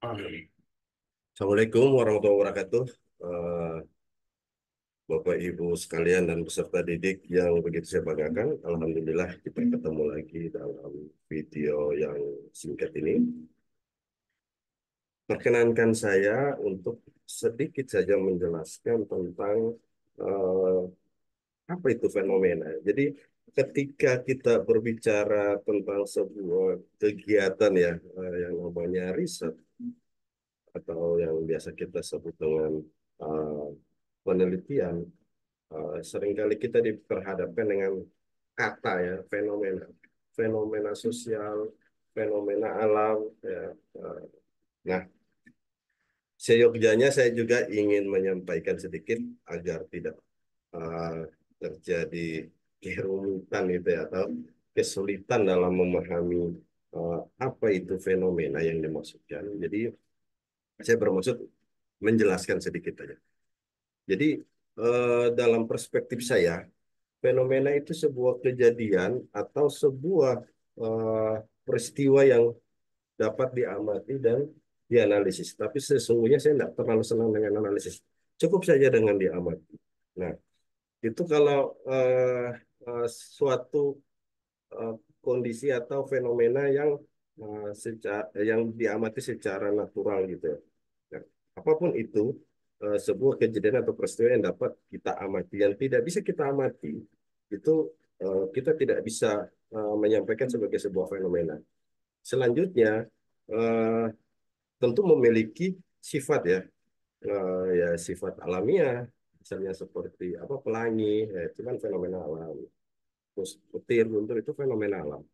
Assalamualaikum warahmatullahi wabarakatuh. Eh, Bapak Ibu sekalian dan peserta didik yang begitu saya banggakan. Alhamdulillah kita ketemu lagi dalam video yang singkat ini. Perkenankan saya untuk sedikit saja menjelaskan tentang eh, apa itu fenomena. Jadi ketika kita berbicara tentang sebuah kegiatan ya yang namanya riset atau yang biasa kita sebut dengan eh, penelitian. Seringkali kita diperhadapkan dengan kata ya, fenomena, fenomena sosial, fenomena alam. Ya. Eh, Nah, seyogyanya saya juga ingin menyampaikan sedikit agar tidak eh, terjadi kerumitan itu ya, atau kesulitan dalam memahami apa itu fenomena yang dimaksudkan. Jadi saya bermaksud menjelaskan sedikit aja. Jadi dalam perspektif saya, fenomena itu sebuah kejadian atau sebuah eh, peristiwa yang dapat diamati dan dianalisis. Tapi sesungguhnya saya tidak terlalu senang dengan analisis. Cukup saja dengan diamati. Nah, itu kalau suatu eh, kondisi atau fenomena yang diamati secara natural gitu ya. Nah, apapun itu, sebuah kejadian atau peristiwa yang dapat kita amati, yang tidak bisa kita amati, itu kita tidak bisa menyampaikan sebagai sebuah fenomena. Selanjutnya, eh, tentu memiliki sifat ya, ya sifat alamiah, misalnya seperti apa pelangi, ya, itu kan fenomena alam. Terus petir, guntur itu fenomena alam.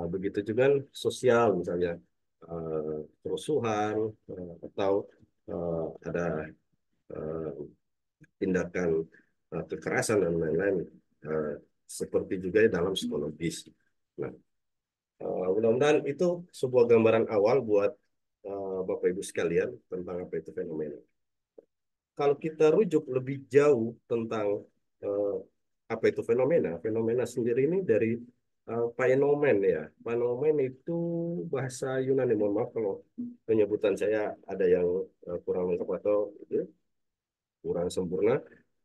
Begitu juga sosial, misalnya kerusuhan atau ada eh, tindakan kekerasan dan lain-lain. Eh, Seperti juga dalam psikologis. Nah, mudah-mudahan itu sebuah gambaran awal buat Bapak Ibu sekalian tentang apa itu fenomena. Kalau kita rujuk lebih jauh tentang eh, apa itu fenomena, fenomena sendiri ini dari painomen ya. Painomen itu bahasa Yunani. Mohon maaf kalau penyebutan saya ada yang kurang lengkap atau itu kurang sempurna.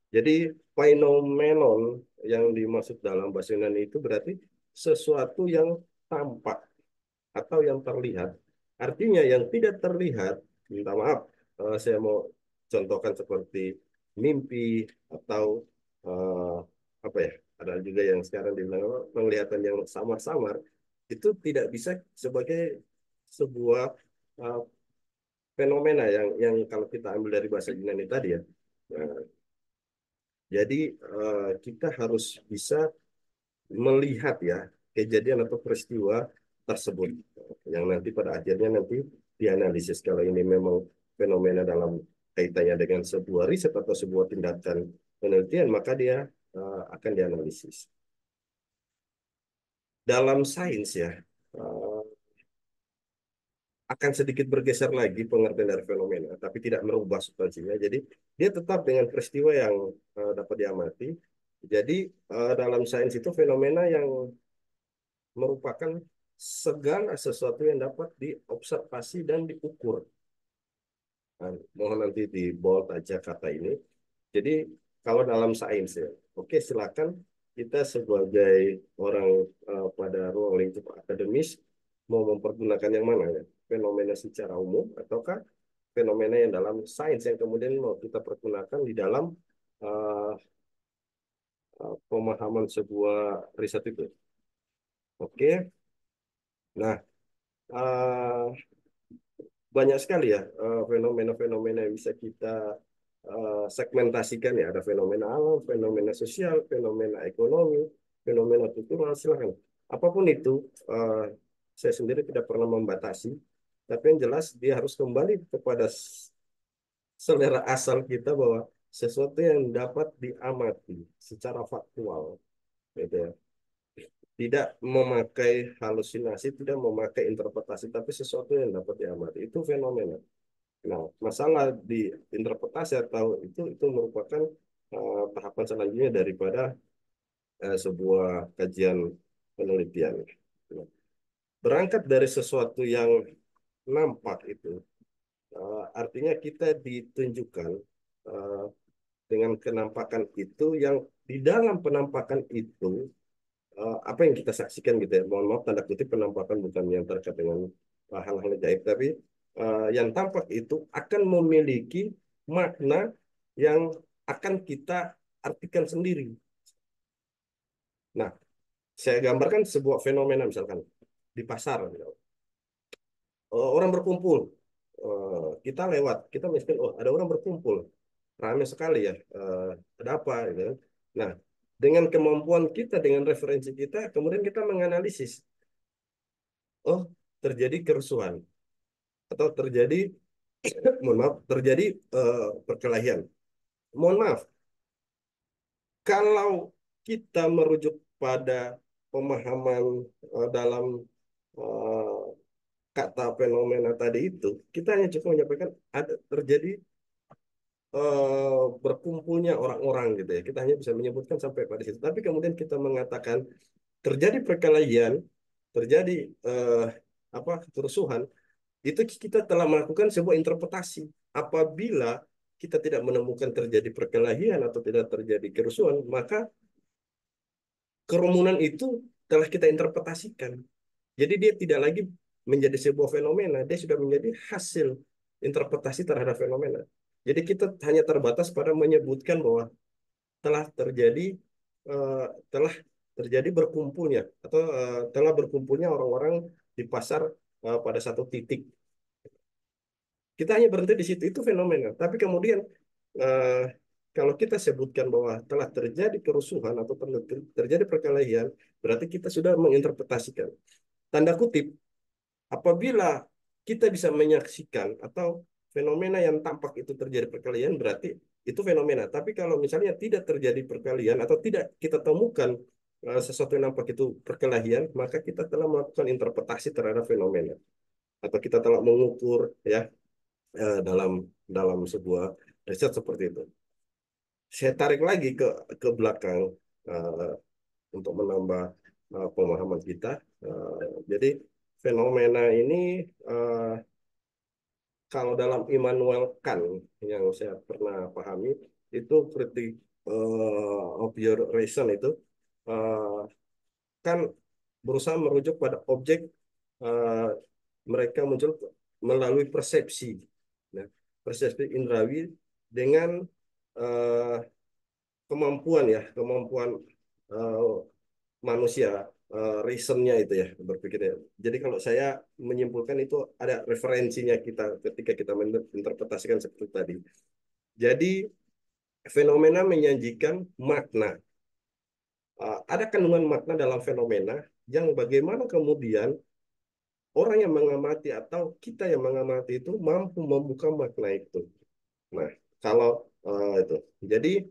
Jadi painomenon yang dimaksud dalam bahasa Yunani itu berarti sesuatu yang tampak atau yang terlihat. Artinya yang tidak terlihat, minta maaf, saya mau contohkan seperti mimpi atau eh, apa ya, ada juga yang sekarang dibilang apa, penglihatan yang samar-samar, itu tidak bisa sebagai sebuah eh, fenomena yang kalau kita ambil dari bahasa Yunani tadi ya. Nah, jadi kita harus bisa melihat ya kejadian atau peristiwa tersebut yang nanti pada akhirnya nanti dianalisis kalau ini memang fenomena dalam kaitannya dengan sebuah riset atau sebuah tindakan penelitian maka dia akan dianalisis dalam sains ya. uh, akan sedikit bergeser lagi pengertian dari fenomena tapi tidak merubah substansinya, jadi dia tetap dengan peristiwa yang dapat diamati. Jadi dalam sains itu fenomena yang merupakan segala sesuatu yang dapat diobservasi dan diukur. Nah, mohon nanti di bold aja kata ini. Jadi kalau dalam sains ya, oke silakan kita sebagai orang pada ruang lingkup akademis mau mempergunakan yang mana ya? Fenomena secara umum ataukah fenomena yang dalam sains yang kemudian mau kita pergunakan di dalam uh, pemahaman sebuah riset itu. Oke, nah uh, banyak sekali ya fenomena-fenomena yang bisa kita segmentasikan ya. Ada fenomena alam, fenomena sosial, fenomena ekonomi, fenomena kultural, silakan. Apapun itu, saya sendiri tidak pernah membatasi, tapi yang jelas dia harus kembali kepada selera asal kita bahwa sesuatu yang dapat diamati secara faktual, gitu ya. Tidak memakai halusinasi, tidak memakai interpretasi, tapi sesuatu yang dapat diamati. Itu fenomena. Nah, masalah di interpretasi atau itu merupakan tahapan selanjutnya daripada sebuah kajian penelitian. Nah, berangkat dari sesuatu yang nampak itu, Artinya kita ditunjukkan eh, dengan kenampakan itu yang di dalam penampakan itu apa yang kita saksikan gitu ya. Mohon maaf tanda kutip penampakan bukan yang terkait dengan hal-hal gaib, tapi yang tampak itu akan memiliki makna yang akan kita artikan sendiri. Nah, saya gambarkan sebuah fenomena misalkan di pasar, gitu. Orang berkumpul, kita lewat, kita miskin, oh ada orang berkumpul, ramai sekali ya, ada apa, gitu kan. Nah, dengan kemampuan kita, dengan referensi kita, kemudian kita menganalisis, oh terjadi kerusuhan atau terjadi, mohon maaf, terjadi perkelahian. Mohon maaf, kalau kita merujuk pada pemahaman dalam eh, kata fenomena tadi itu, kita hanya cukup menyampaikan ada terjadi berkumpulnya orang-orang gitu ya. Kita hanya bisa menyebutkan sampai pada situ. Tapi kemudian kita mengatakan terjadi perkelahian, terjadi eh, apa kerusuhan, itu kita telah melakukan sebuah interpretasi. Apabila kita tidak menemukan terjadi perkelahian atau tidak terjadi kerusuhan, maka kerumunan itu telah kita interpretasikan. Jadi dia tidak lagi menjadi sebuah fenomena, dia sudah menjadi hasil interpretasi terhadap fenomena. Jadi kita hanya terbatas pada menyebutkan bahwa telah terjadi eh, telah terjadi berkumpulnya atau telah berkumpulnya orang-orang di pasar pada satu titik. Kita hanya berhenti di situ, itu fenomena. Tapi kemudian eh, kalau kita sebutkan bahwa telah terjadi kerusuhan atau terjadi perkelahian, berarti kita sudah menginterpretasikan. Tanda kutip, apabila kita bisa menyaksikan atau fenomena yang tampak itu terjadi perkelahian, berarti itu fenomena. Tapi kalau misalnya tidak terjadi perkelahian atau tidak kita temukan sesuatu yang nampak itu perkelahian, maka kita telah melakukan interpretasi terhadap fenomena atau kita telah mengukur ya dalam dalam sebuah riset seperti itu. Saya tarik lagi ke belakang uh, untuk menambah pemahaman kita. Jadi fenomena ini uh, kalau dalam Immanuel Kant yang saya pernah pahami itu kritik of your reason itu uh, kan berusaha merujuk pada objek uh, mereka muncul melalui persepsi, nah, persepsi indrawi dengan uh, kemampuan ya kemampuan uh, manusia reasonnya itu ya berpikirnya. Jadi kalau saya menyimpulkan itu ada referensinya kita ketika kita menginterpretasikan seperti tadi. Jadi fenomena menyajikan makna. Ada kandungan makna dalam fenomena yang bagaimana kemudian orang yang mengamati atau kita yang mengamati itu mampu membuka makna itu. Nah, kalau itu. Jadi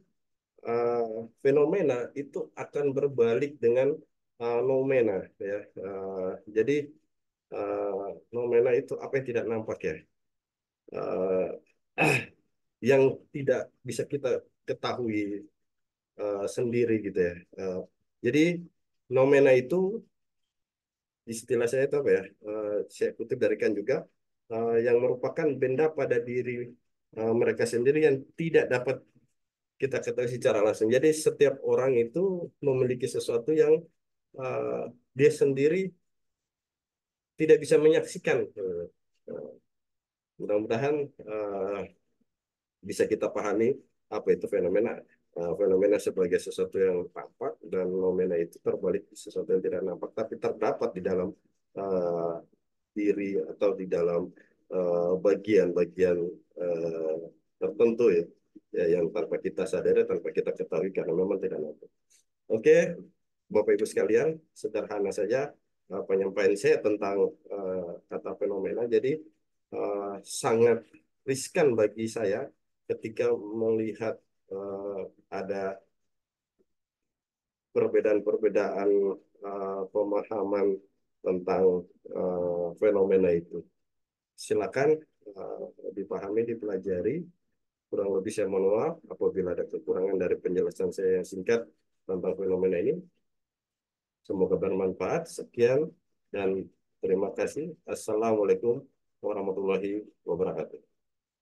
uh, fenomena itu akan berbalik dengan noumena ya. Jadi noumena itu apa yang tidak nampak ya, uh, yang tidak bisa kita ketahui sendiri gitu ya. Jadi noumena itu istilah saya itu apa ya? Saya kutip dari kan juga yang merupakan benda pada diri mereka sendiri yang tidak dapat kita ketahui secara langsung. Jadi setiap orang itu memiliki sesuatu yang uh, dia sendiri tidak bisa menyaksikan. Mudah-mudahan bisa kita pahami apa itu fenomena. Fenomena sebagai sesuatu yang tampak dan fenomena itu terbalik sesuatu yang tidak nampak tapi terdapat di dalam uh, diri atau di dalam bagian-bagian tertentu ya, ya yang tanpa kita sadari, tanpa kita ketahui karena memang tidak nampak. Oke, Bapak Ibu sekalian, sederhana saja penyampaian saya tentang kata fenomena. Jadi sangat riskan bagi saya ketika melihat uh, ada perbedaan-perbedaan pemahaman tentang fenomena itu. Silakan dipahami, dipelajari. Kurang lebih saya mohon maaf apabila ada kekurangan dari penjelasan saya yang singkat tentang fenomena ini. Semoga bermanfaat. Sekian dan terima kasih. Assalamualaikum warahmatullahi wabarakatuh.